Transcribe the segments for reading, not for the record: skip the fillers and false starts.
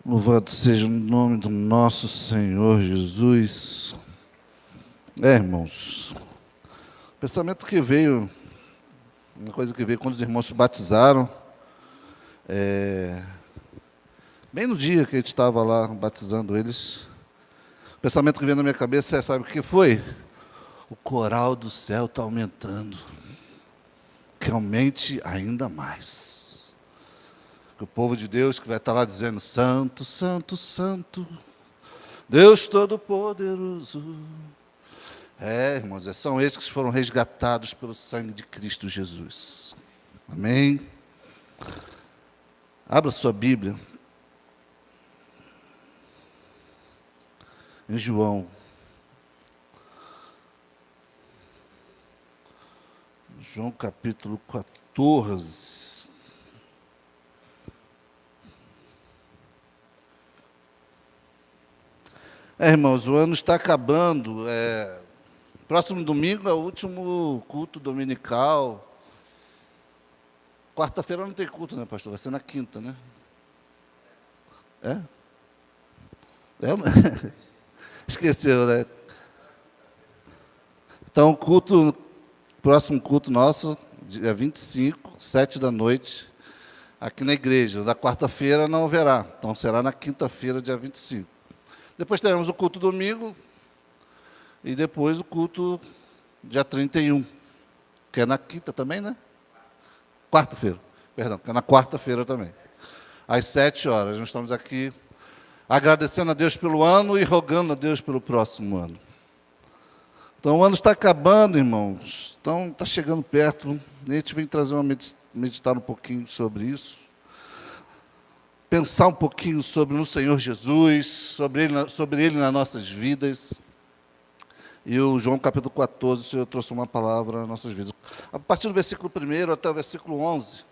Louvado seja o nome do nosso Senhor Jesus. Irmãos, o pensamento que veio, uma coisa que veio quando os irmãos se batizaram, bem no dia que a gente estava lá batizando eles, o pensamento que veio na minha cabeça é, sabe o que foi? O coral do céu está aumentando, que aumente ainda mais. Que o povo de Deus que vai estar lá dizendo, Santo, Santo, Santo, Deus Todo-Poderoso. Irmãos, são esses que foram resgatados pelo sangue de Cristo Jesus. Amém? Abra sua Bíblia. Em João. João capítulo 14. Irmãos, o ano está acabando. Próximo domingo é o último culto dominical. Quarta-feira não tem culto, né, pastor? Vai ser na quinta, né? Esqueceu, né? Então, próximo culto nosso, dia 25, 7 da noite, aqui na igreja. Da quarta-feira não haverá, então será na quinta-feira, dia 25. Depois teremos o culto domingo e depois o culto dia 31, que é na quinta também, né? Quarta-feira, perdão, que é na quarta-feira também. Às 7 horas, nós estamos aqui agradecendo a Deus pelo ano e rogando a Deus pelo próximo ano. Então, o ano está acabando, irmãos. Então, está chegando perto. E a gente vem trazer meditar um pouquinho sobre isso. Pensar um pouquinho sobre o Senhor Jesus, sobre Ele nas nossas vidas. E o João capítulo 14, o Senhor trouxe uma palavra nas nossas vidas. A partir do versículo 1 até o versículo 11,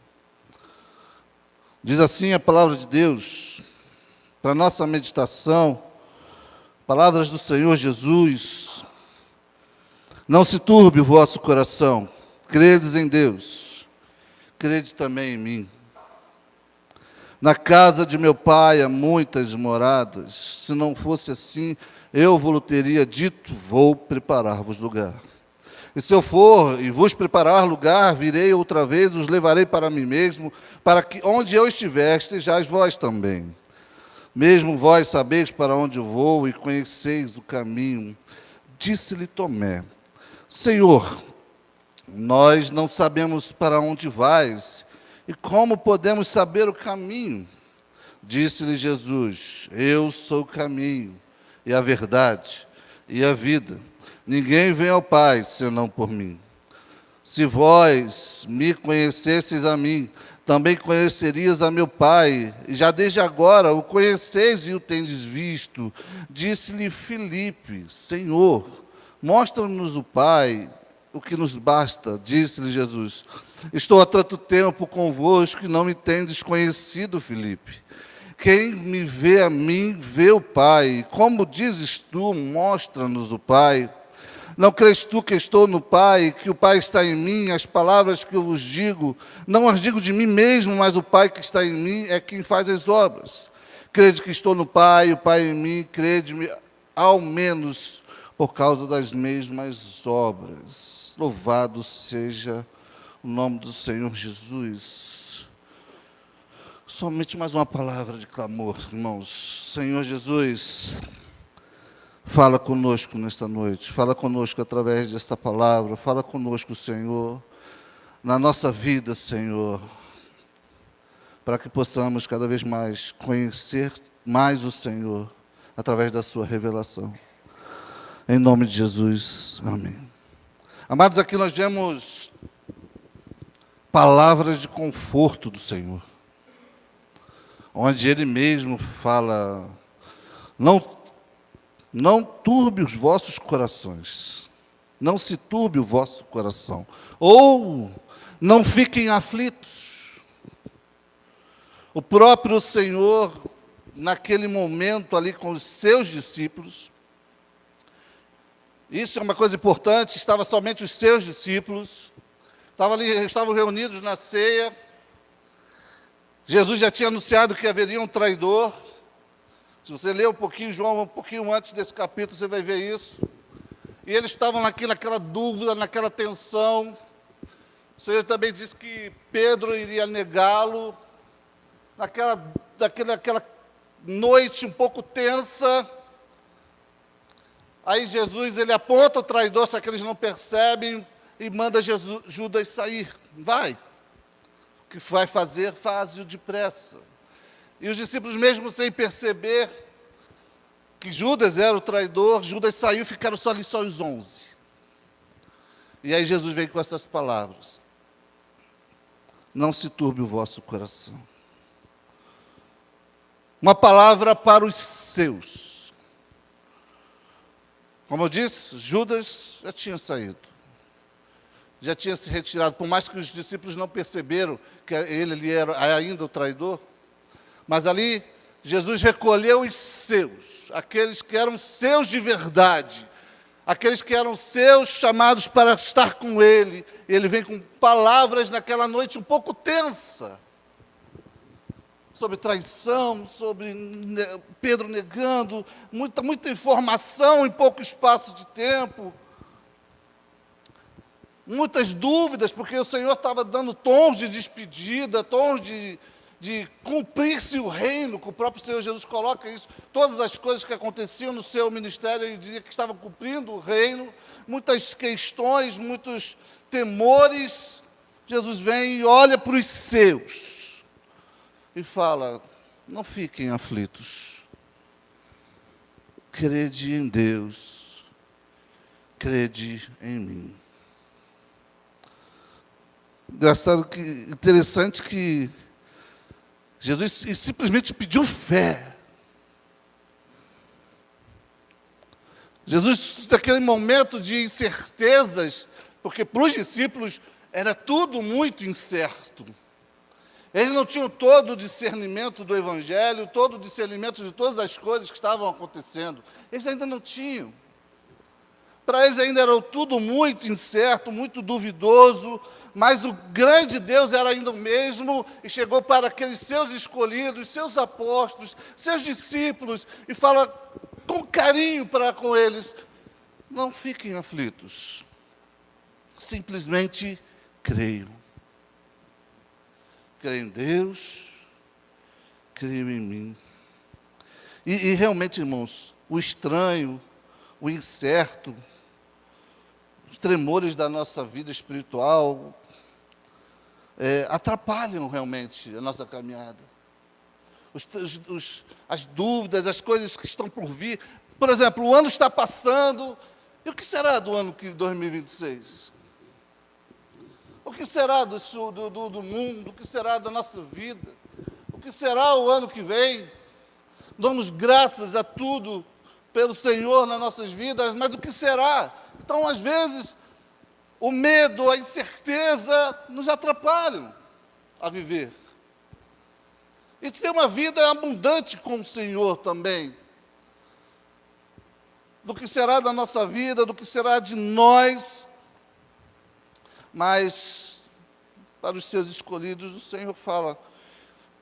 diz assim a palavra de Deus, para a nossa meditação, palavras do Senhor Jesus. Não se turbe o vosso coração, credes em Deus, crede também em mim. Na casa de meu pai há muitas moradas. Se não fosse assim, eu vos teria dito, vou preparar-vos lugar. E se eu for e vos preparar lugar, virei outra vez, os levarei para mim mesmo, para que onde eu estiver, estejais vós também. Mesmo vós sabeis para onde eu vou e conheceis o caminho. Disse-lhe Tomé, Senhor, nós não sabemos para onde vais, e como podemos saber o caminho? Disse-lhe Jesus, eu sou o caminho, e a verdade, e a vida. Ninguém vem ao Pai, senão por mim. Se vós me conhecesseis a mim, também conhecerias a meu Pai, e já desde agora o conheceis e o tendes visto. Disse-lhe Filipe, Senhor, mostra-nos o Pai, o que nos basta. Disse-lhe Jesus, estou há tanto tempo convosco e não me tendes conhecido, Filipe. Quem me vê a mim, vê o Pai. Como dizes tu, mostra-nos o Pai. Não crês tu que estou no Pai, que o Pai está em mim? As palavras que eu vos digo, não as digo de mim mesmo, mas o Pai que está em mim é quem faz as obras. Crede que estou no Pai, o Pai em mim, crede-me ao menos por causa das mesmas obras. Louvado seja o nome do Senhor Jesus. Somente mais uma palavra de clamor, irmãos. Senhor Jesus, fala conosco nesta noite. Fala conosco através desta palavra. Fala conosco, Senhor, na nossa vida, Senhor, para que possamos cada vez mais conhecer mais o Senhor através da sua revelação. Em nome de Jesus, amém. Amados, aqui nós vemos palavras de conforto do Senhor, onde Ele mesmo fala, não turbe os vossos corações, não se turbe o vosso coração, ou não fiquem aflitos. O próprio Senhor, naquele momento ali com os seus discípulos, isso é uma coisa importante, estava somente os seus discípulos, estavam reunidos na ceia. Jesus já tinha anunciado que haveria um traidor, Se você ler um pouquinho, João, um pouquinho antes desse capítulo, você vai ver isso. E eles estavam naquela dúvida, naquela tensão. O Senhor também disse que Pedro iria negá-lo. Naquela noite um pouco tensa. Aí Jesus, ele aponta o traidor, só que eles não percebem, e manda Judas sair. Vai. O que vai fazer, faz-o depressa. E os discípulos, mesmo sem perceber que Judas era o traidor, Judas saiu, ficaram só os 11. E aí Jesus vem com essas palavras: não se turbe o vosso coração. Uma palavra para os seus. Como eu disse, Judas já tinha saído. Já tinha se retirado, por mais que os discípulos não perceberam que ele era ainda o traidor. Mas ali, Jesus recolheu os seus, aqueles que eram seus de verdade, aqueles que eram seus, chamados para estar com Ele. Ele vem com palavras naquela noite um pouco tensa, sobre traição, sobre Pedro negando, muita informação em pouco espaço de tempo, muitas dúvidas, porque o Senhor estava dando tons de despedida, tons de cumprir-se o reino, que o próprio Senhor Jesus coloca isso, todas as coisas que aconteciam no seu ministério, ele dizia que estava cumprindo o reino, muitas questões, muitos temores. Jesus vem e olha para os seus e fala: não fiquem aflitos, crede em Deus, crede em mim. Engraçado, interessante que Jesus simplesmente pediu fé. Jesus, naquele momento de incertezas, porque para os discípulos era tudo muito incerto. Eles não tinham todo o discernimento do Evangelho, todo o discernimento de todas as coisas que estavam acontecendo. Eles ainda não tinham. Para eles ainda era tudo muito incerto, muito duvidoso, mas o grande Deus era ainda o mesmo, e chegou para aqueles seus escolhidos, seus apóstolos, seus discípulos, e fala com carinho para com eles: não fiquem aflitos, simplesmente creiam. Creio em Deus, creio em mim. E realmente, irmãos, o estranho, o incerto, os tremores da nossa vida espiritual atrapalham realmente a nossa caminhada. As dúvidas, as coisas que estão por vir. Por exemplo, o ano está passando, e o que será do ano 2026? O que será do mundo? O que será da nossa vida? O que será o ano que vem? Damos graças a tudo pelo Senhor nas nossas vidas, mas o que será? Então, às vezes, o medo, a incerteza nos atrapalham a viver. E ter uma vida abundante com o Senhor também. Do que será da nossa vida, do que será de nós. Mas, para os seus escolhidos, o Senhor fala: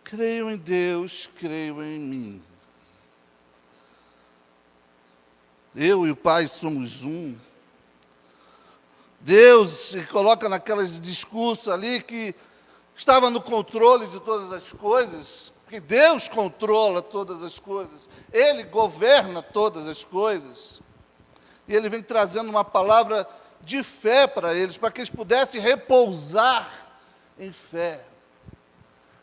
creio em Deus, creio em mim. Eu e o Pai somos um. Deus se coloca naqueles discursos ali que estava no controle de todas as coisas, que Deus controla todas as coisas, Ele governa todas as coisas. E Ele vem trazendo uma palavra de fé para eles, para que eles pudessem repousar em fé.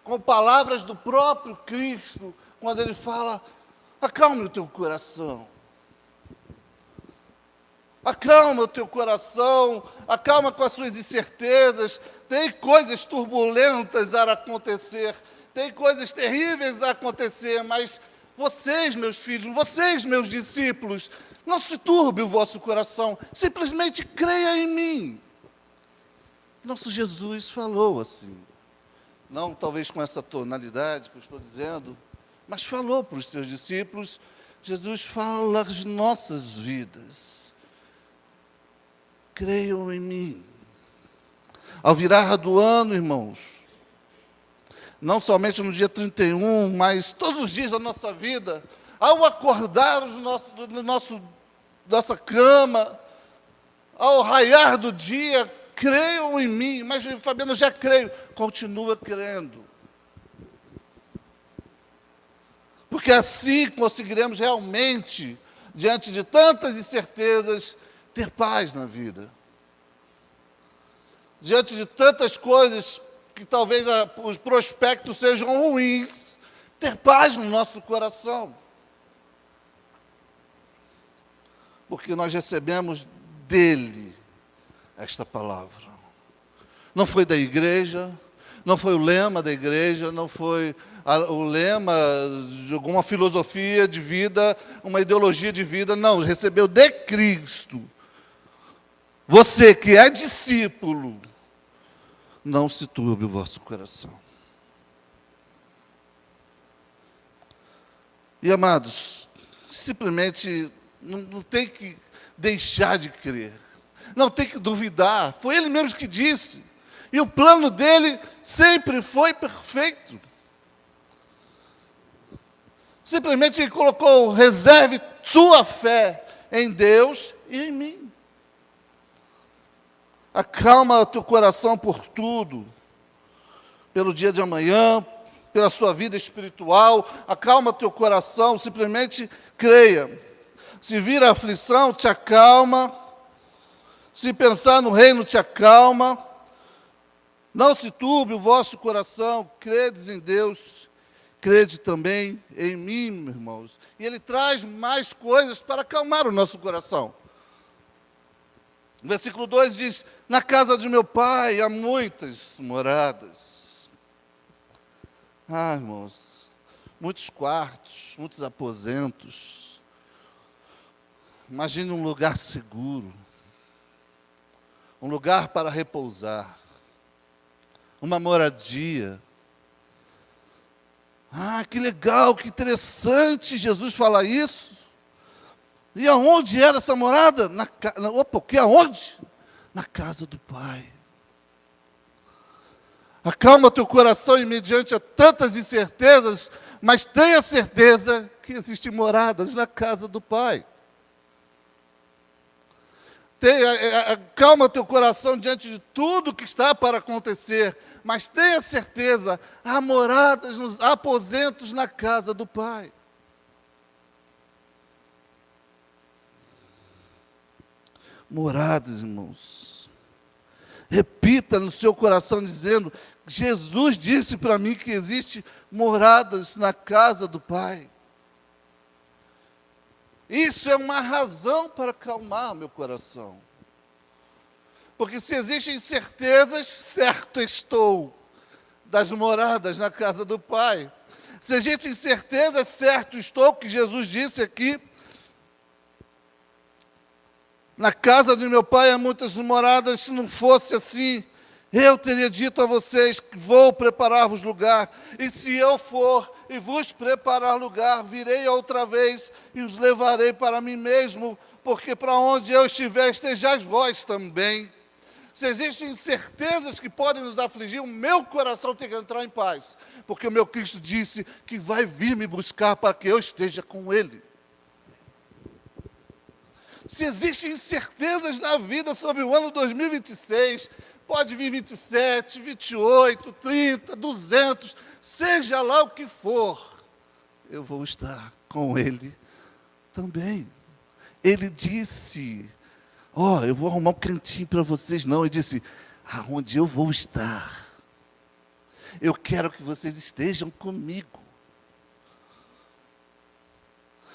Com palavras do próprio Cristo, quando Ele fala: acalme o teu coração. Acalma o teu coração, acalma com as suas incertezas. Tem coisas turbulentas a acontecer, tem coisas terríveis a acontecer, mas vocês, meus filhos, vocês, meus discípulos, não se turbe o vosso coração, simplesmente creia em mim. Nosso Jesus falou assim, não talvez com essa tonalidade que eu estou dizendo, mas falou para os seus discípulos. Jesus fala às nossas vidas: creiam em mim. Ao virar do ano, irmãos, não somente no dia 31, mas todos os dias da nossa vida, Ao acordar nossa cama, ao raiar do dia, creiam em mim. Mas, Fabiano, eu já creio. Continua crendo. Porque assim conseguiremos realmente, diante de tantas incertezas, ter paz na vida. Diante de tantas coisas que talvez os prospectos sejam ruins, ter paz no nosso coração. Porque nós recebemos dele esta palavra. Não foi da igreja, não foi o lema da igreja, não foi o lema de alguma filosofia de vida, uma ideologia de vida, não, recebeu de Cristo. Você que é discípulo, não se turbe o vosso coração. E, amados, simplesmente não tem que deixar de crer, não tem que duvidar. Foi ele mesmo que disse. E o plano dele sempre foi perfeito. Simplesmente ele colocou: reserve sua fé em Deus e em mim. Acalma o teu coração por tudo, pelo dia de amanhã, pela sua vida espiritual. Acalma o teu coração, simplesmente creia. Se vir a aflição, te acalma. Se pensar no reino, te acalma. Não se turbe o vosso coração, credes em Deus, crede também em mim, meus irmãos. E ele traz mais coisas para acalmar o nosso coração. O versículo 2 diz: na casa de meu pai há muitas moradas. Ah, irmãos, muitos quartos, muitos aposentos. Imagine um lugar seguro, um lugar para repousar, uma moradia. Ah, que legal, que interessante Jesus falar isso. E aonde era essa morada? Aonde? Na casa do Pai. Acalma teu coração e mediante a tantas incertezas, mas tenha certeza que existem moradas na casa do Pai. Acalma teu coração diante de tudo que está para acontecer, mas tenha certeza, há moradas, há aposentos na casa do Pai. Moradas, irmãos. Repita no seu coração dizendo: Jesus disse para mim que existe moradas na casa do Pai. Isso é uma razão para acalmar meu coração. Porque se existem certezas, certo estou das moradas na casa do Pai. Se existem certezas, certo estou, que Jesus disse aqui: na casa do meu pai há muitas moradas. Se não fosse assim, eu teria dito a vocês que vou preparar-vos lugar. E se eu for e vos preparar lugar, virei outra vez e os levarei para mim mesmo, porque para onde eu estiver, estejais vós também. Se existem certezas que podem nos afligir, o meu coração tem que entrar em paz, porque o meu Cristo disse que vai vir me buscar para que eu esteja com Ele. Se existem incertezas na vida sobre o ano 2026, pode vir 27, 28, 30, 200, seja lá o que for, eu vou estar com Ele também. Ele disse: eu vou arrumar um cantinho para vocês. Não, ele disse: aonde eu vou estar, eu quero que vocês estejam comigo.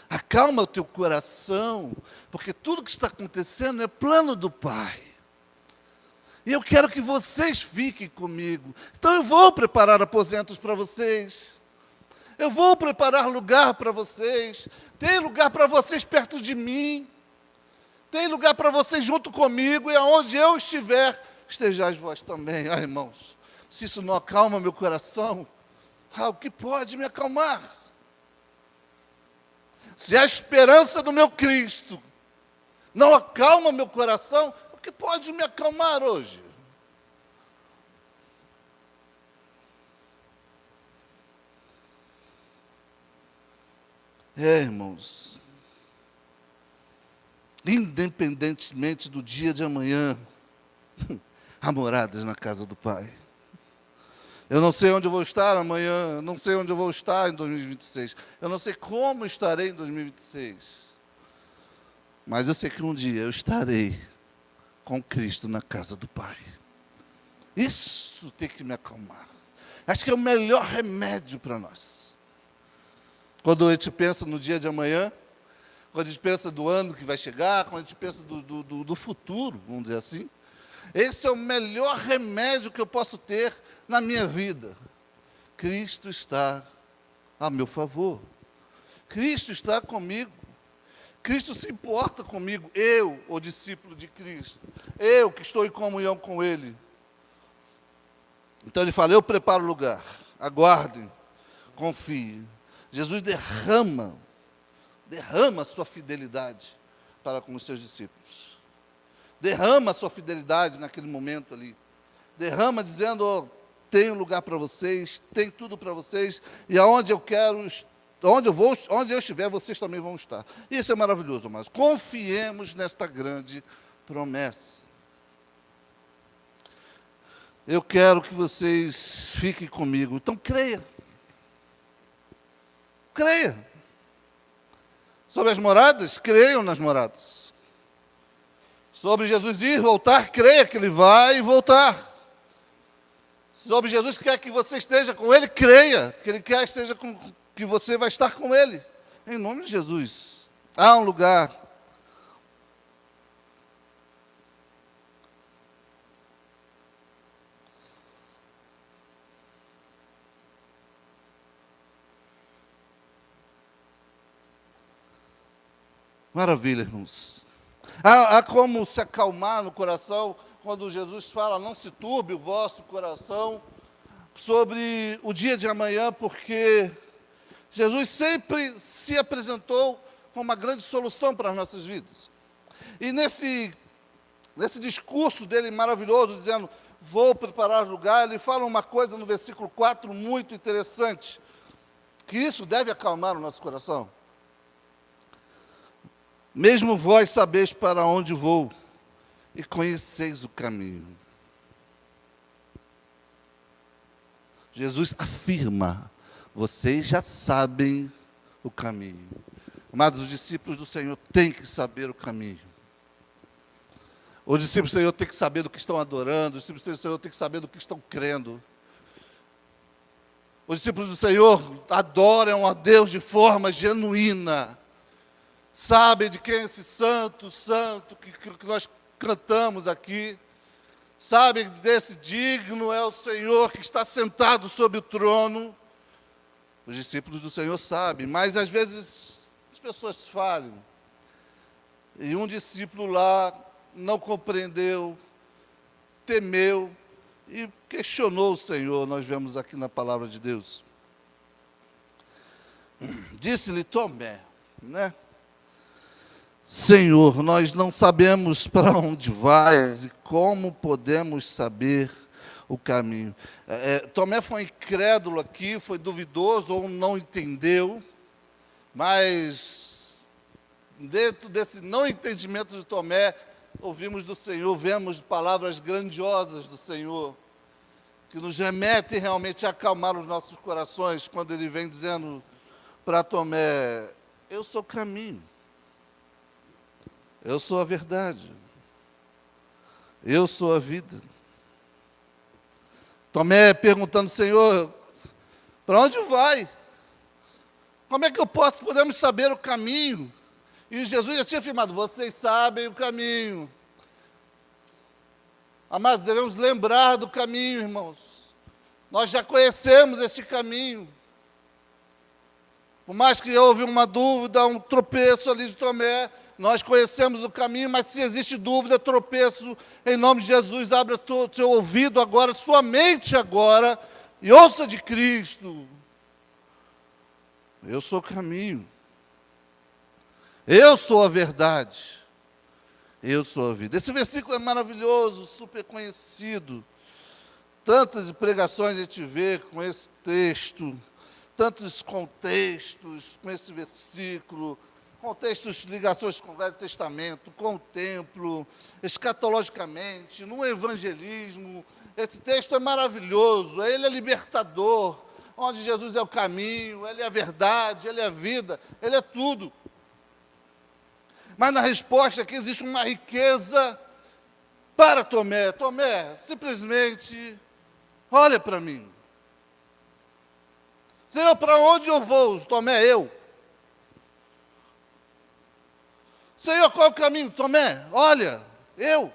Acalma o teu coração, porque tudo que está acontecendo é plano do Pai. E eu quero que vocês fiquem comigo. Então eu vou preparar aposentos para vocês. Eu vou preparar lugar para vocês. Tem lugar para vocês perto de mim. Tem lugar para vocês junto comigo. E aonde eu estiver, estejais vós também. Irmãos, se isso não acalma meu coração, o que pode me acalmar? Se a esperança do meu Cristo não acalma meu coração, o que pode me acalmar hoje? Irmãos, independentemente do dia de amanhã, há moradas na casa do Pai. Eu não sei onde eu vou estar amanhã, eu não sei onde eu vou estar em 2026, eu não sei como estarei em 2026, mas eu sei que um dia eu estarei com Cristo na casa do Pai. Isso tem que me acalmar. Acho que é o melhor remédio para nós. Quando a gente pensa no dia de amanhã, quando a gente pensa do ano que vai chegar, quando a gente pensa do futuro, vamos dizer assim, esse é o melhor remédio que eu posso ter na minha vida. Cristo está a meu favor. Cristo está comigo. Cristo se importa comigo. Eu, o discípulo de Cristo. Eu que estou em comunhão com Ele. Então ele fala, eu preparo o lugar. Aguardem, confiem. Jesus derrama a sua fidelidade para com os seus discípulos. Derrama a sua fidelidade naquele momento ali. Derrama dizendo, oh, tem um lugar para vocês, tem tudo para vocês, e aonde eu quero, onde eu estiver, vocês também vão estar. Isso é maravilhoso, mas confiemos nesta grande promessa. Eu quero que vocês fiquem comigo, então creia. Creia. Sobre as moradas, creiam nas moradas. Sobre Jesus ir e voltar, creia que Ele vai voltar. Sobre Jesus quer que você esteja com Ele, creia que Ele quer que você vai estar com Ele. Em nome de Jesus. Há um lugar. Maravilha, irmãos. Há como se acalmar no coração quando Jesus fala, não se turbe o vosso coração sobre o dia de amanhã, porque Jesus sempre se apresentou como uma grande solução para as nossas vidas. E nesse discurso dele maravilhoso, dizendo, vou preparar lugar, ele fala uma coisa no versículo 4 muito interessante, que isso deve acalmar o nosso coração. Mesmo vós sabeis para onde vou, e conheceis o caminho. Jesus afirma, vocês já sabem o caminho. Amados, os discípulos do Senhor têm que saber o caminho. Os discípulos do Senhor têm que saber do que estão adorando, os discípulos do Senhor têm que saber do que estão crendo. Os discípulos do Senhor adoram a Deus de forma genuína. Sabem de quem é esse santo que nós cantamos aqui. Sabem desse digno é o Senhor que está sentado sobre o trono. Os discípulos do Senhor sabem, mas às vezes as pessoas falham. E um discípulo lá não compreendeu, temeu e questionou o Senhor, nós vemos aqui na palavra de Deus. Disse-lhe Tomé, né? Senhor, nós não sabemos para onde vais e como podemos saber o caminho. Tomé foi incrédulo aqui, foi duvidoso ou não entendeu, mas dentro desse não entendimento de Tomé, ouvimos do Senhor, vemos palavras grandiosas do Senhor, que nos remetem realmente a acalmar os nossos corações, quando Ele vem dizendo para Tomé, eu sou o caminho. Eu sou a verdade. Eu sou a vida. Tomé perguntando, Senhor, para onde vai? Como é que podemos saber o caminho? E Jesus já tinha afirmado, vocês sabem o caminho. Amados, devemos lembrar do caminho, irmãos. Nós já conhecemos esse caminho. Por mais que houve uma dúvida, um tropeço ali de Tomé, nós conhecemos o caminho, mas se existe dúvida, tropeço, em nome de Jesus, abra o seu ouvido agora, sua mente agora, e ouça de Cristo. Eu sou o caminho. Eu sou a verdade. Eu sou a vida. Esse versículo é maravilhoso, super conhecido. Tantas pregações a gente vê com esse texto, tantos contextos com esse versículo, contextos, ligações com o Velho Testamento, com o templo, escatologicamente, no evangelismo. Esse texto é maravilhoso, ele é libertador, onde Jesus é o caminho, ele é a verdade, ele é a vida, ele é tudo. Mas na resposta aqui existe uma riqueza para Tomé. Tomé, simplesmente, olha para mim. Senhor, para onde eu vou? Tomé, eu. Senhor, qual é o caminho? Tomé, olha, eu.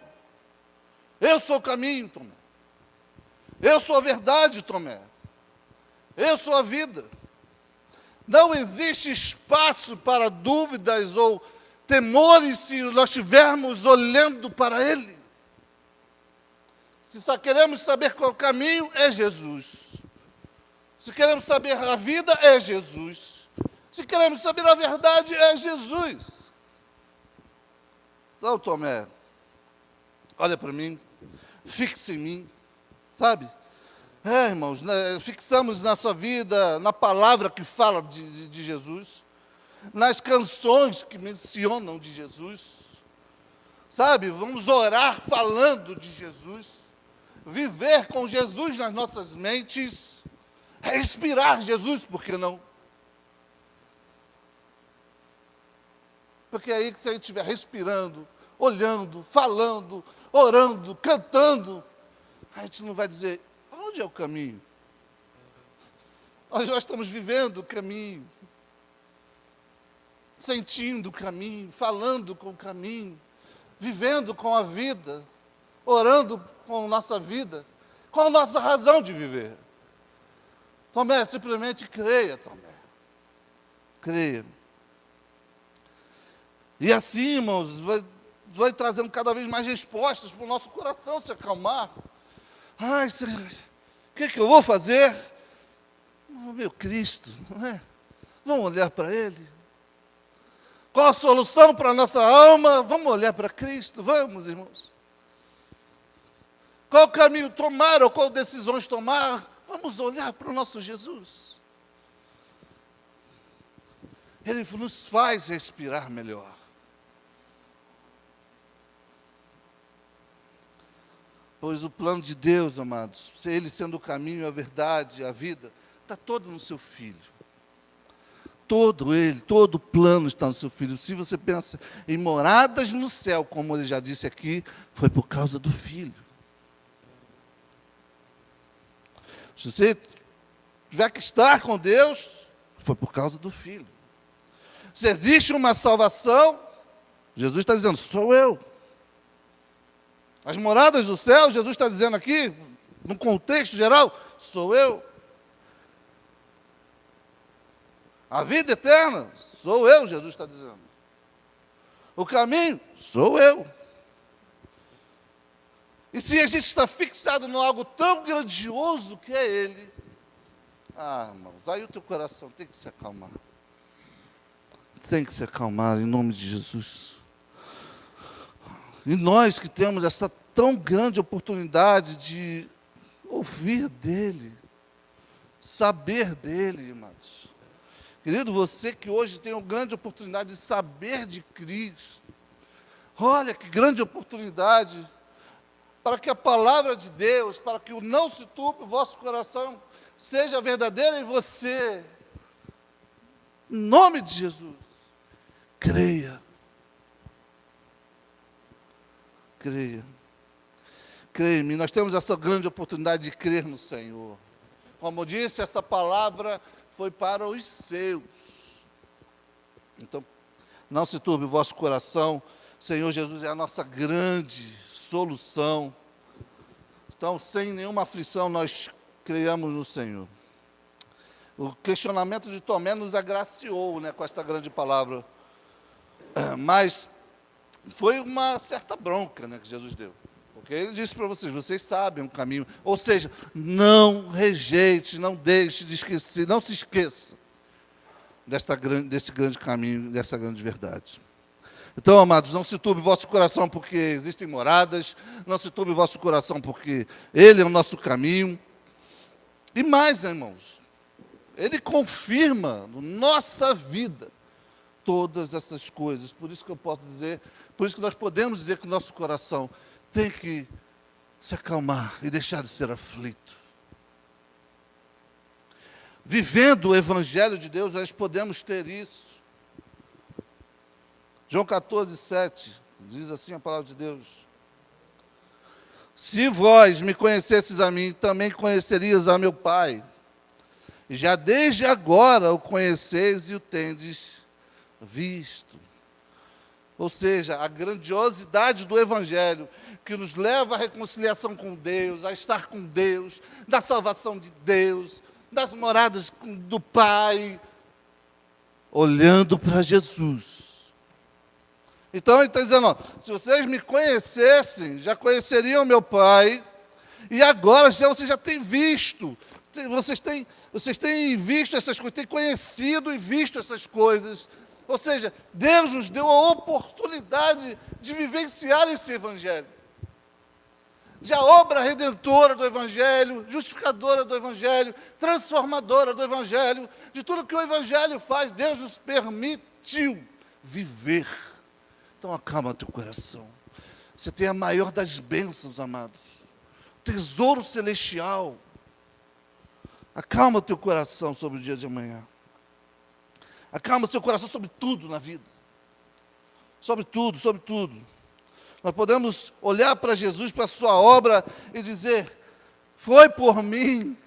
Eu sou o caminho, Tomé. Eu sou a verdade, Tomé. Eu sou a vida. Não existe espaço para dúvidas ou temores se nós estivermos olhando para Ele. Se só queremos saber qual é o caminho, é Jesus. Se queremos saber a vida, é Jesus. Se queremos saber a verdade, é Jesus. Então, Tomé, olha para mim, fixe em mim, sabe? Irmãos, fixamos nossa vida na palavra que fala de Jesus, nas canções que mencionam de Jesus, sabe? Vamos orar falando de Jesus, viver com Jesus nas nossas mentes, respirar Jesus, por que não? Porque aí que se a gente estiver respirando, olhando, falando, orando, cantando, a gente não vai dizer, onde é o caminho? Nós já estamos vivendo o caminho, sentindo o caminho, falando com o caminho, vivendo com a vida, orando com a nossa vida, com a nossa razão de viver. Tomé, simplesmente creia, Tomé. Creia. E assim, irmãos, vai trazendo cada vez mais respostas para o nosso coração se acalmar. Ai, Senhor, o que eu vou fazer? Meu Cristo, não é? Vamos olhar para Ele. Qual a solução para a nossa alma? Vamos olhar para Cristo, vamos, irmãos. Qual caminho tomar ou qual decisões tomar? Vamos olhar para o nosso Jesus. Ele nos faz respirar melhor. Pois o plano de Deus, amados, Ele sendo o caminho, a verdade, a vida, está todo no seu Filho. Todo o plano está no seu Filho. Se você pensa em moradas no céu, como ele já disse aqui, foi por causa do Filho. Se você tiver que estar com Deus, foi por causa do Filho. Se existe uma salvação, Jesus está dizendo, sou eu. As moradas do céu, Jesus está dizendo aqui, no contexto geral, sou eu. A vida eterna, sou eu, Jesus está dizendo. O caminho, sou eu. E se a gente está fixado em algo tão grandioso que é Ele, irmãos, aí o teu coração tem que se acalmar. Tem que se acalmar em nome de Jesus. E nós que temos essa tão grande oportunidade de ouvir dEle, saber dEle, irmãos. Querido, você que hoje tem uma grande oportunidade de saber de Cristo, olha que grande oportunidade, para que a palavra de Deus, para que o não se turbe o vosso coração, seja verdadeira em você. Em nome de Jesus, creia. Creia. Creia em mim. Nós temos essa grande oportunidade de crer no Senhor. Como eu disse, essa palavra foi para os seus. Então, não se turbe o vosso coração. Senhor Jesus é a nossa grande solução. Então, sem nenhuma aflição, nós creiamos no Senhor. O questionamento de Tomé nos agraciou, com esta grande palavra. Mas foi uma certa bronca, que Jesus deu. Porque Ele disse para vocês, vocês sabem o caminho. Ou seja, não rejeite, não deixe de esquecer, não se esqueça desse grande caminho, dessa grande verdade. Então, amados, não se turbe o vosso coração porque existem moradas, não se turbe o vosso coração porque Ele é o nosso caminho. E mais, irmãos, Ele confirma na nossa vida todas essas coisas. Por isso que eu posso dizer, por isso que nós podemos dizer que o nosso coração tem que se acalmar e deixar de ser aflito. Vivendo o Evangelho de Deus, nós podemos ter isso. João 14, 7, diz assim a palavra de Deus: se vós me conhecesseis a mim, também conhecerias a meu Pai. E já desde agora o conheceis e o tendes visto. Ou seja, a grandiosidade do Evangelho, que nos leva à reconciliação com Deus, a estar com Deus, da salvação de Deus, das moradas do Pai, olhando para Jesus. Então ele está dizendo, ó, se vocês me conhecessem, já conheceriam meu Pai, e agora vocês já têm visto, vocês têm visto essas coisas, têm conhecido e visto essas coisas. Ou seja, Deus nos deu a oportunidade de vivenciar esse Evangelho. De a obra redentora do Evangelho, justificadora do Evangelho, transformadora do Evangelho, de tudo que o Evangelho faz, Deus nos permitiu viver. Então acalma teu coração. Você tem a maior das bênçãos, amados. Tesouro celestial. Acalma teu coração sobre o dia de amanhã. Acalma seu coração sobre tudo na vida. Sobre tudo, sobre tudo. Nós podemos olhar para Jesus, para a sua obra e dizer, foi por mim.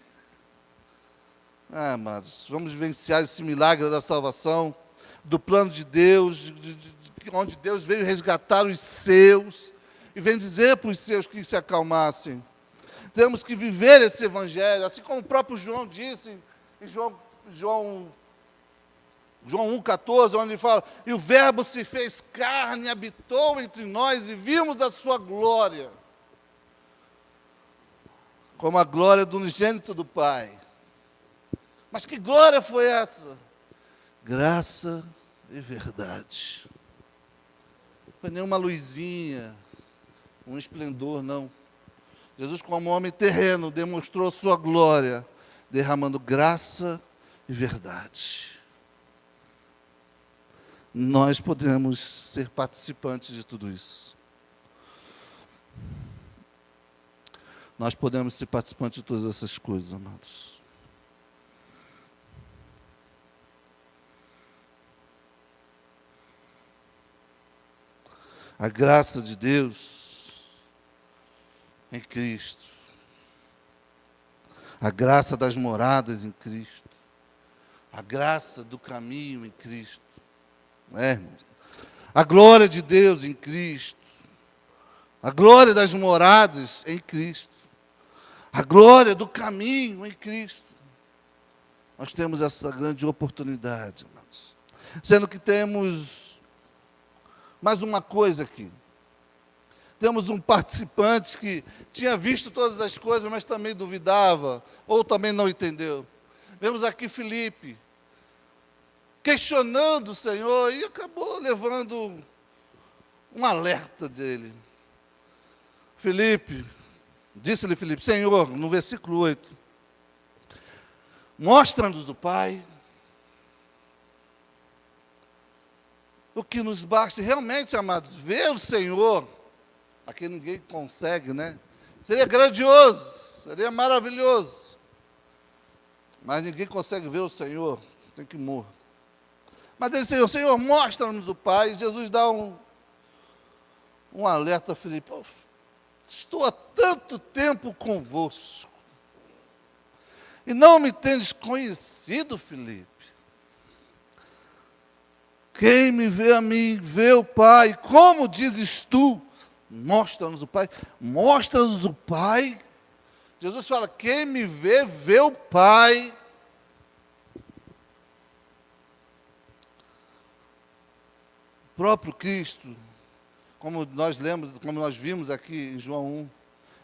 Amados, vamos vivenciar esse milagre da salvação, do plano de Deus, onde Deus veio resgatar os seus, e vem dizer para os seus que se acalmassem. Temos que viver esse Evangelho, assim como o próprio João disse, em João 1,14, onde ele fala, e o Verbo se fez carne, habitou entre nós, e vimos a sua glória, como a glória do unigênito do Pai. Mas que glória foi essa? Graça e verdade. Não foi nenhuma luzinha, um esplendor, não. Jesus, como homem terreno, demonstrou sua glória, derramando graça e verdade. Nós podemos ser participantes de tudo isso. Nós podemos ser participantes de todas essas coisas, amados. A graça de Deus em Cristo. A graça das moradas em Cristo. A graça do caminho em Cristo. Irmão? A glória de Deus em Cristo. A glória das moradas em Cristo. A glória do caminho em Cristo. Nós temos essa grande oportunidade, amados. Sendo que temos mais uma coisa aqui. Temos um participante que tinha visto todas as coisas, mas também duvidava, ou também não entendeu. Vemos aqui Filipe, questionando o Senhor, e acabou levando um alerta dele. Disse-lhe Filipe, Senhor, no versículo 8, mostra-nos o Pai. O que nos basta realmente, amados, ver o Senhor, aqui ninguém consegue, né? Seria grandioso, seria maravilhoso. Mas ninguém consegue ver o Senhor sem que morra. Mas ele disse, Senhor, mostra-nos o Pai. E Jesus dá um alerta a Filipe. Estou há tanto tempo convosco. E não me tendes conhecido, Filipe. Quem me vê a mim, vê o Pai. Como dizes tu? Mostra-nos o Pai. Mostra-nos o Pai. Jesus fala, quem me vê, vê o Pai. O próprio Cristo, como nós lemos, como nós vimos aqui em João 1,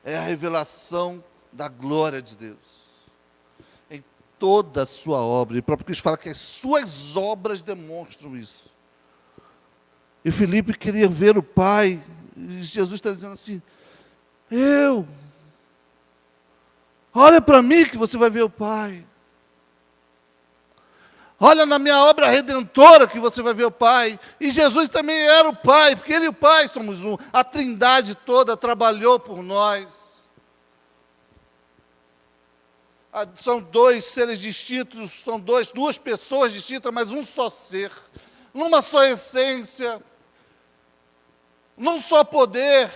é a revelação da glória de Deus. Toda a sua obra, e o próprio Cristo fala que as suas obras demonstram isso. E Filipe queria ver o Pai, e Jesus está dizendo assim, olha para mim que você vai ver o Pai. Olha na minha obra redentora que você vai ver o Pai. E Jesus também era o Pai, porque Ele e o Pai somos um. A Trindade toda trabalhou por nós. São dois seres distintos, são duas pessoas distintas, mas um só ser. Numa só essência, num só poder,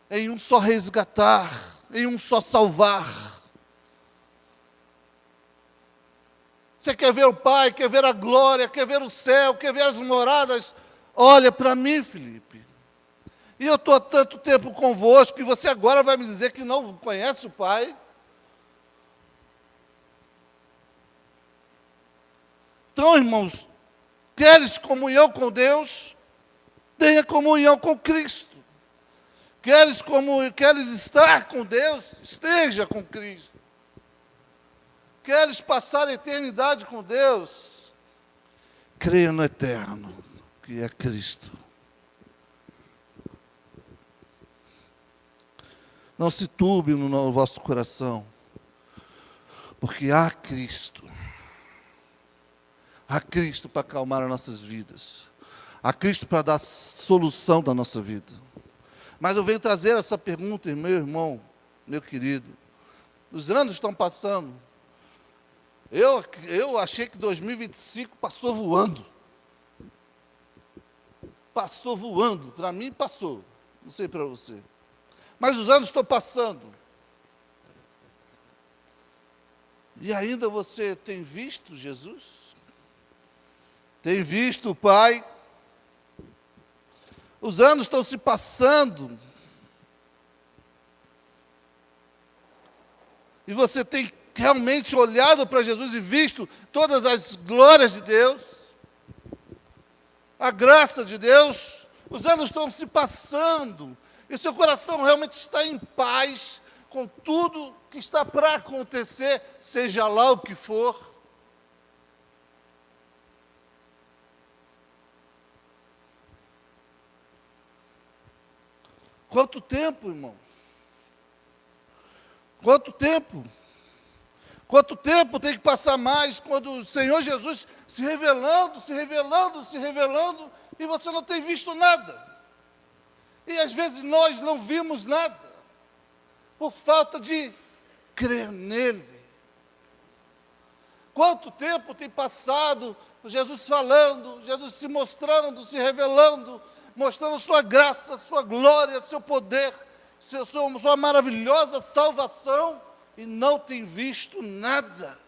em um só resgatar, em um só salvar. Você quer ver o Pai, quer ver a glória, quer ver o céu, quer ver as moradas? Olha para mim, Felipe. E eu estou há tanto tempo convosco, e você agora vai me dizer que não conhece o Pai? Então, irmãos, queres comunhão com Deus? Tenha comunhão com Cristo. Queres estar com Deus? Esteja com Cristo. Queres passar a eternidade com Deus? Creia no eterno, que é Cristo. Não se turbe no vosso coração, porque há Cristo. Há Cristo para acalmar as nossas vidas. Há Cristo para dar solução da nossa vida. Mas eu venho trazer essa pergunta, meu irmão, meu querido. Os anos estão passando. Eu achei que 2025 passou voando. Passou voando. Para mim, passou. Não sei para você. Mas os anos estão passando. E ainda você tem visto Jesus? Tem visto o Pai? Os anos estão se passando. E você tem realmente olhado para Jesus e visto todas as glórias de Deus, a graça de Deus. Os anos estão se passando e seu coração realmente está em paz com tudo que está para acontecer, seja lá o que for. Quanto tempo, irmãos? Quanto tempo? Quanto tempo tem que passar mais quando o Senhor Jesus se revelando, e você não tem visto nada? E às vezes nós não vimos nada, por falta de crer nele. Quanto tempo tem passado, Jesus falando, Jesus se mostrando, se revelando, mostrando sua graça, sua glória, seu poder, sua maravilhosa salvação, e não tem visto nada.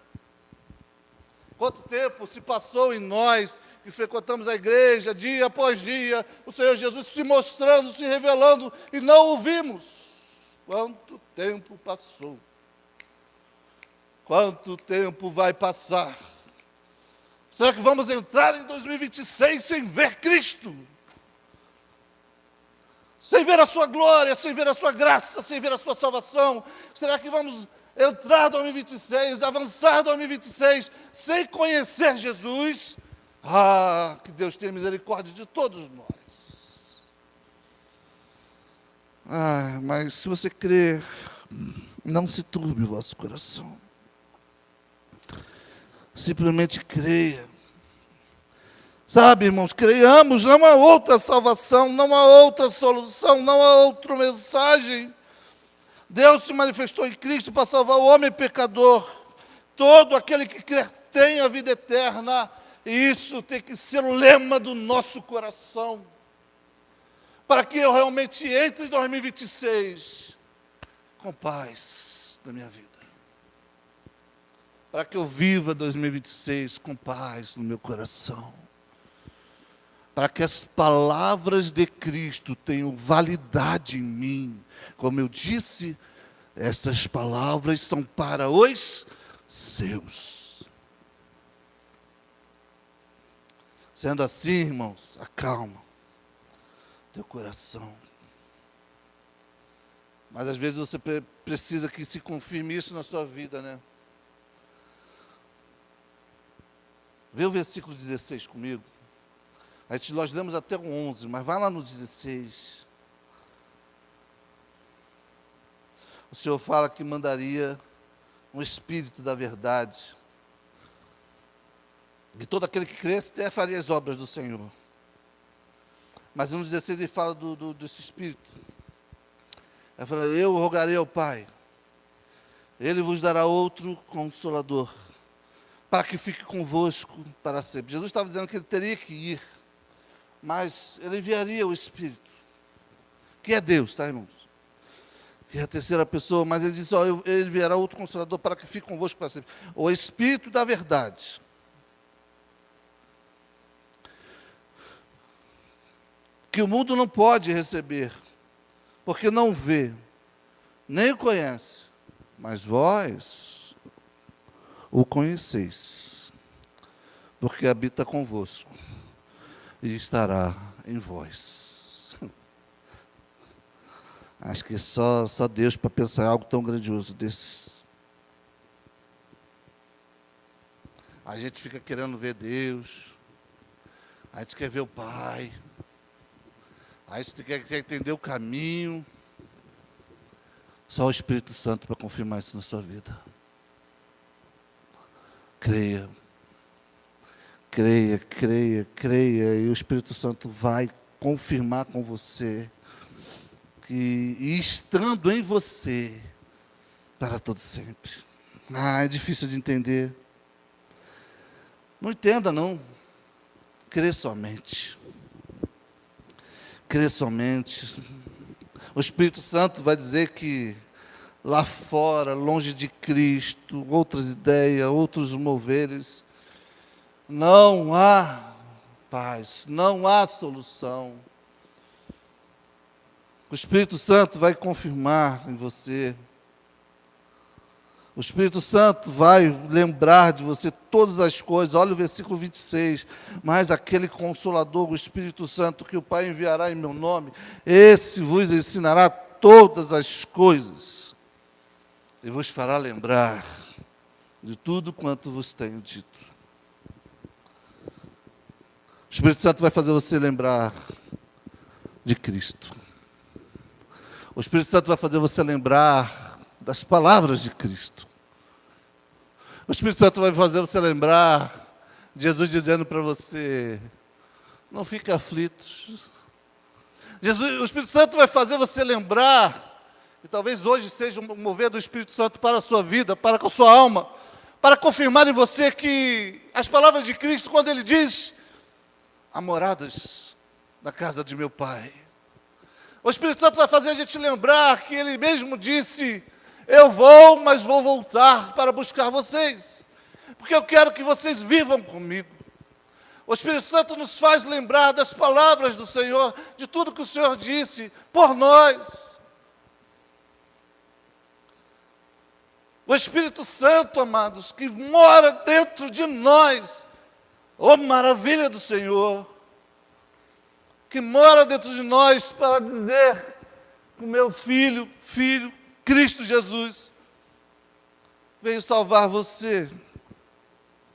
Quanto tempo se passou em nós, que frequentamos a igreja, dia após dia, o Senhor Jesus se mostrando, se revelando, e não o vimos. Quanto tempo passou? Quanto tempo vai passar? Será que vamos entrar em 2026 sem ver Cristo? Sem ver a sua glória, sem ver a sua graça, sem ver a sua salvação? Será que vamos entrar em 2026, avançar em 2026, sem conhecer Jesus? Ah, que Deus tenha misericórdia de todos nós. Ah, mas se você crer, não se turbe o vosso coração. Simplesmente creia. Sabe, irmãos, creiamos, não há outra salvação, não há outra solução, não há outra mensagem. Deus se manifestou em Cristo para salvar o homem pecador. Todo aquele que crer tem a vida eterna. E isso tem que ser o lema do nosso coração. Para que eu realmente entre em 2026 com paz na minha vida. Para que eu viva 2026 com paz no meu coração. Para que as palavras de Cristo tenham validade em mim. Como eu disse, essas palavras são para os seus. Sendo assim, irmãos, acalma teu coração. Mas às vezes você precisa que se confirme isso na sua vida, né? Vê o versículo 16 comigo. Nós lemos até o 11, mas vai lá no 16. O Senhor fala que mandaria um Espírito da verdade. E todo aquele que cresce até faria as obras do Senhor. Mas no 16 ele fala desse Espírito. Ele fala, eu rogarei ao Pai, Ele vos dará outro Consolador, para que fique convosco para sempre. Jesus estava dizendo que Ele teria que ir, mas Ele enviaria o Espírito, que é Deus, tá, irmãos? Que é a terceira pessoa, mas Ele disse, ó, Ele enviará outro Consolador para que fique convosco para sempre. O Espírito da verdade. Que o mundo não pode receber, porque não vê, nem o conhece, mas vós o conheceis, porque habita convosco e estará em vós. Acho que só Deus para pensar em algo tão grandioso desse. A gente fica querendo ver Deus, a gente quer ver o Pai, a gente quer entender o caminho. Só o Espírito Santo para confirmar isso na sua vida. Creia. Creia, creia, creia. E o Espírito Santo vai confirmar com você. E estando em você, para todo sempre. É difícil de entender. Não entenda, não. Crê somente. Crê somente. O Espírito Santo vai dizer que lá fora, longe de Cristo, outras ideias, outros moveres, não há paz, não há solução. O Espírito Santo vai confirmar em você. O Espírito Santo vai lembrar de você todas as coisas. Olha o versículo 26. Mas aquele Consolador, o Espírito Santo, que o Pai enviará em meu nome, esse vos ensinará todas as coisas e vos fará lembrar de tudo quanto vos tenho dito. O Espírito Santo vai fazer você lembrar de Cristo. O Espírito Santo vai fazer você lembrar das palavras de Cristo. O Espírito Santo vai fazer você lembrar de Jesus dizendo para você, não fique aflito. O Espírito Santo vai fazer você lembrar, e talvez hoje seja um mover do Espírito Santo para a sua vida, para a sua alma, para confirmar em você que as palavras de Cristo, quando Ele diz, há moradas na casa de meu Pai. O Espírito Santo vai fazer a gente lembrar que Ele mesmo disse, eu vou, mas vou voltar para buscar vocês, porque eu quero que vocês vivam comigo. O Espírito Santo nos faz lembrar das palavras do Senhor, de tudo que o Senhor disse por nós. O Espírito Santo, amados, que mora dentro de nós, oh maravilha do Senhor, que mora dentro de nós para dizer, o meu filho, Cristo Jesus, veio salvar você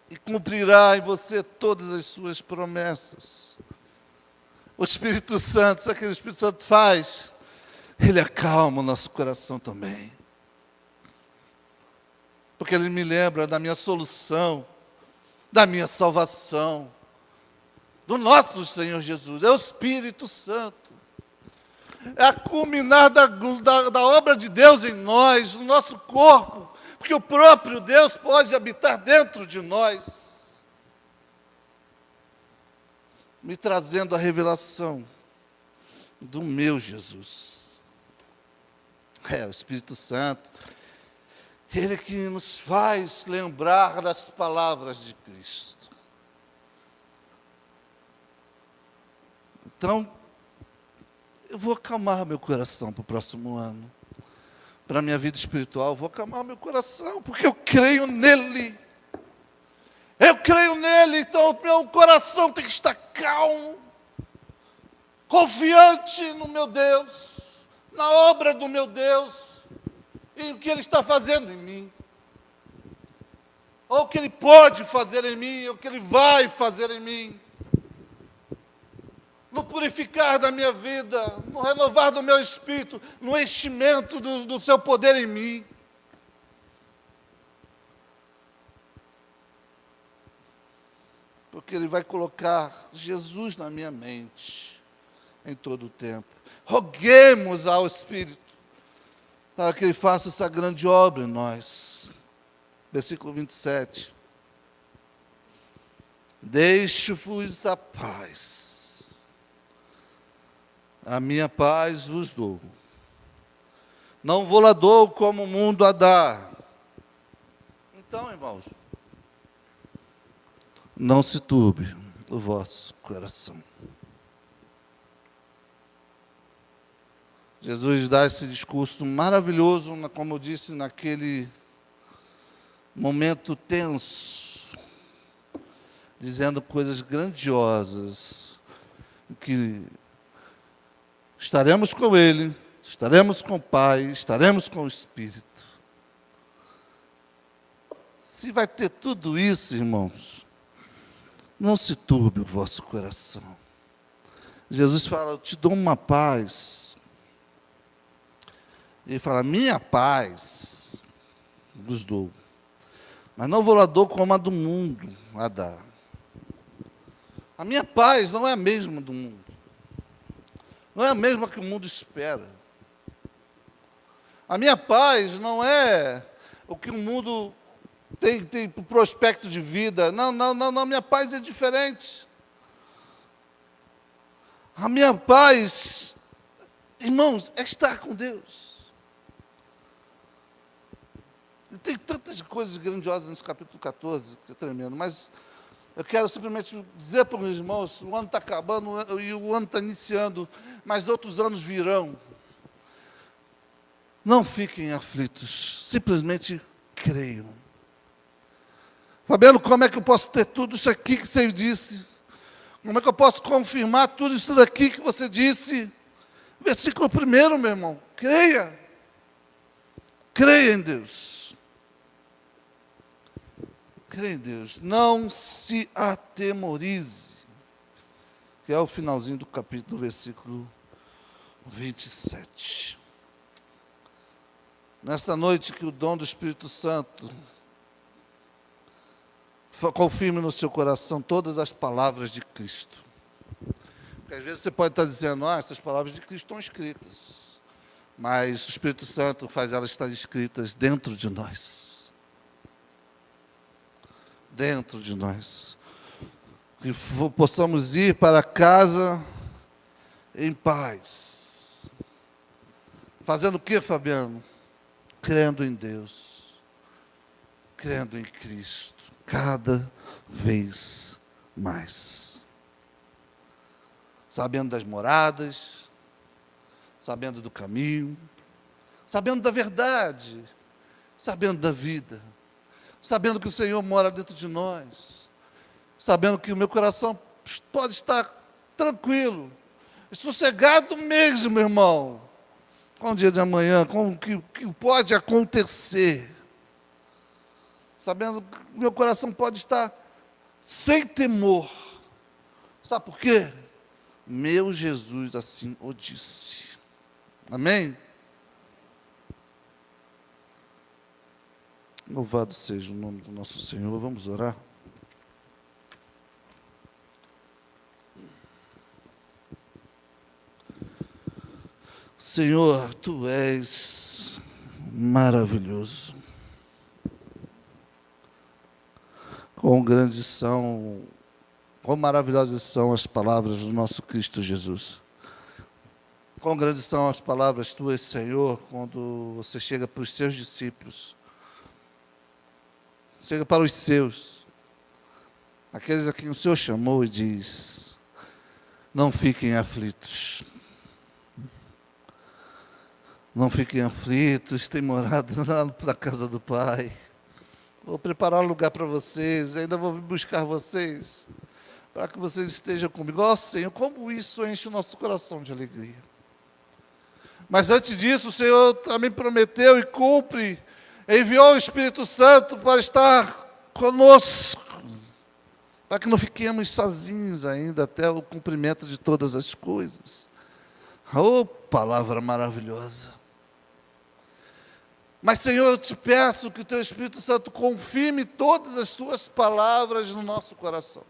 e cumprirá em você todas as suas promessas. O Espírito Santo, sabe o que o Espírito Santo faz? Ele acalma o nosso coração também. Porque Ele me lembra da minha solução, da minha salvação, do nosso Senhor Jesus, é o Espírito Santo. É a culminar da obra de Deus em nós, no nosso corpo, porque o próprio Deus pode habitar dentro de nós, me trazendo a revelação do meu Jesus. É o Espírito Santo, Ele que nos faz lembrar das palavras de Cristo. Então, eu vou acalmar meu coração para o próximo ano. Para a minha vida espiritual, eu vou acalmar meu coração, porque eu creio nele. Eu creio nele, então o meu coração tem que estar calmo, confiante no meu Deus, na obra do meu Deus, e o que Ele está fazendo em mim. Ou o que Ele pode fazer em mim, ou o que Ele vai fazer em mim. No purificar da minha vida, no renovar do meu espírito, no enchimento do seu poder em mim. porque Ele vai colocar Jesus na minha mente em todo o tempo. Roguemos ao Espírito para que Ele faça essa grande obra em nós. Versículo 27. Deixo-vos a paz, a minha paz vos dou. Não vou lá dou como o mundo a dá. Então, irmãos, não se turbe o vosso coração. Jesus dá esse discurso maravilhoso, como eu disse, naquele momento tenso, dizendo coisas grandiosas, que estaremos com Ele, estaremos com o Pai, estaremos com o Espírito. Se vai ter tudo isso, irmãos, não se turbe o vosso coração. Jesus fala, eu te dou uma paz. Ele fala, minha paz vos dou. Mas não vou lá dou como a do mundo a dar. A minha paz não é a mesma do mundo. Não é a mesma que o mundo espera. A minha paz não é o que o mundo tem para o prospecto de vida. Não, minha paz é diferente. A minha paz, irmãos, é estar com Deus. E tem tantas coisas grandiosas nesse capítulo 14, que é tremendo, mas eu quero simplesmente dizer para os irmãos, o ano está acabando e o ano está iniciando, mas outros anos virão. Não fiquem aflitos, simplesmente creiam. Fabiano, como é que eu posso ter tudo isso aqui que você disse? Como é que eu posso confirmar tudo isso daqui que você disse? Versículo 1, meu irmão, creia. Creia em Deus. Creia em Deus. Não se atemorize. Que é o finalzinho do capítulo, versículo 27. Nesta noite que o dom do Espírito Santo confirme no seu coração todas as palavras de Cristo. Porque às vezes você pode estar dizendo, essas palavras de Cristo estão escritas. Mas o Espírito Santo faz elas estarem escritas dentro de nós. Dentro de nós. Que possamos ir para casa em paz. Fazendo o que, Fabiano? Crendo em Deus. Crendo em Cristo. Cada vez mais. Sabendo das moradas, sabendo do caminho, sabendo da verdade, sabendo da vida, sabendo que o Senhor mora dentro de nós, sabendo que o meu coração pode estar tranquilo, sossegado mesmo, irmão, com o dia de amanhã, com o que pode acontecer, sabendo que o meu coração pode estar sem temor. Sabe por quê? Meu Jesus assim o disse. Amém? Louvado seja o nome do nosso Senhor. Vamos orar. Senhor, Tu és maravilhoso. Quão maravilhosas são as palavras do nosso Cristo Jesus. Quão grandes são as palavras Tuas, Senhor, quando você chega para os Seus discípulos. Chega para os Seus. Aqueles a quem o Senhor chamou e diz, não fiquem aflitos. Não fiquem aflitos, tem morada lá para a casa do Pai. Vou preparar um lugar para vocês, ainda vou vir buscar vocês, para que vocês estejam comigo. Ó Senhor, como isso enche o nosso coração de alegria. Mas antes disso, o Senhor também prometeu e cumpre, enviou o Espírito Santo para estar conosco, para que não fiquemos sozinhos ainda até o cumprimento de todas as coisas. Oh, palavra maravilhosa. Mas, Senhor, eu te peço que o Teu Espírito Santo confirme todas as Suas palavras no nosso coração.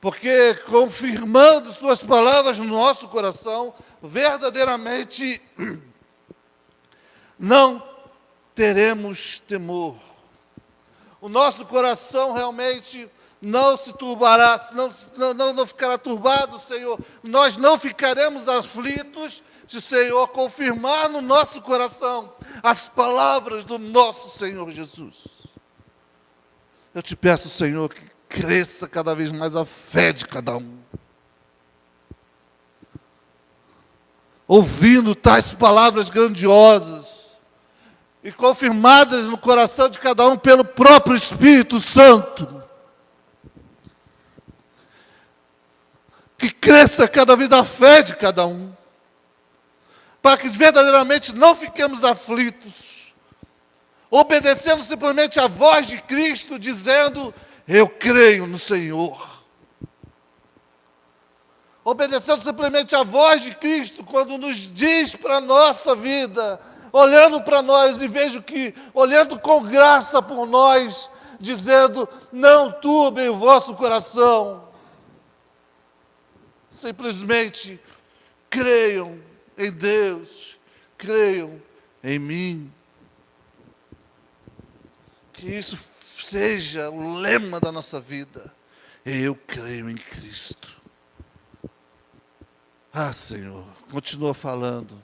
porque confirmando suas palavras no nosso coração, verdadeiramente não teremos temor. O nosso coração realmente não se turbará, não ficará turbado, Senhor. Nós não ficaremos aflitos se o Senhor confirmar no nosso coração as palavras do nosso Senhor Jesus. Eu te peço, Senhor, que cresça cada vez mais a fé de cada um. Ouvindo tais palavras grandiosas e confirmadas no coração de cada um pelo próprio Espírito Santo. Que cresça cada vez a fé de cada um, para que verdadeiramente não fiquemos aflitos, obedecendo simplesmente a voz de Cristo, dizendo: eu creio no Senhor. Obedecendo simplesmente a voz de Cristo, quando nos diz para a nossa vida, olhando para nós e vejo que, olhando com graça por nós, dizendo: não turbem o vosso coração. Simplesmente creiam em Deus, creiam em mim. Que isso seja o lema da nossa vida. Eu creio em Cristo. Ah, Senhor, continua falando.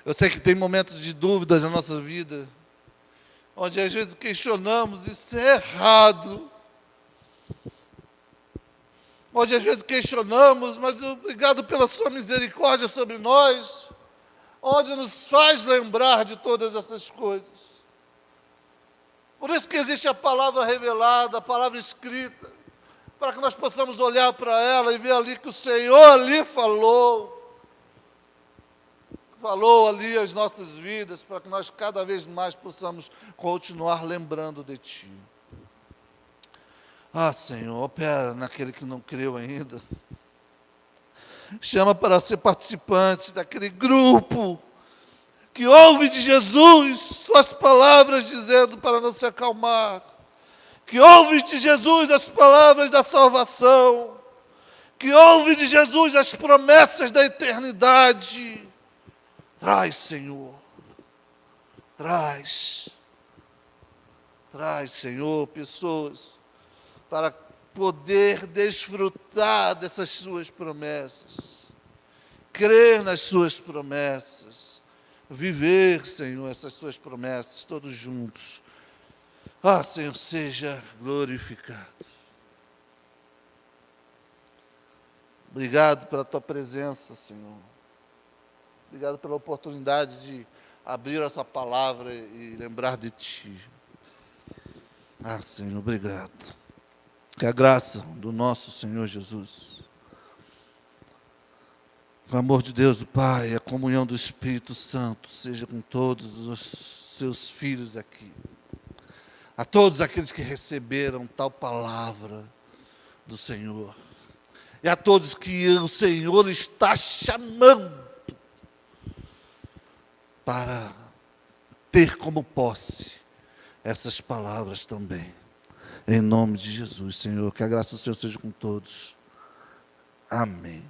Eu sei que tem momentos de dúvidas na nossa vida, onde às vezes questionamos, isso é errado. Onde às vezes questionamos, mas obrigado pela sua misericórdia sobre nós, onde nos faz lembrar de todas essas coisas. Por isso que existe a palavra revelada, a palavra escrita, para que nós possamos olhar para ela e ver ali que o Senhor ali falou ali as nossas vidas, para que nós cada vez mais possamos continuar lembrando de Ti. Ah, Senhor, opera naquele que não creu ainda. Chama para ser participante daquele grupo que ouve de Jesus suas palavras dizendo para não se acalmar. Que ouve de Jesus as palavras da salvação. Que ouve de Jesus as promessas da eternidade. Traz, Senhor. Traz, Senhor, pessoas para poder desfrutar dessas suas promessas, crer nas suas promessas, viver, Senhor, essas suas promessas, todos juntos. Ah, Senhor, seja glorificado. Obrigado pela Tua presença, Senhor. Obrigado pela oportunidade de abrir a Tua palavra e lembrar de Ti. Ah, Senhor, obrigado. Que a graça do nosso Senhor Jesus, o amor de Deus o Pai, a comunhão do Espírito Santo, seja com todos os seus filhos aqui. A todos aqueles que receberam tal palavra do Senhor. E a todos que o Senhor está chamando para ter como posse essas palavras também. Em nome de Jesus, Senhor, que a graça do Senhor seja com todos. Amém.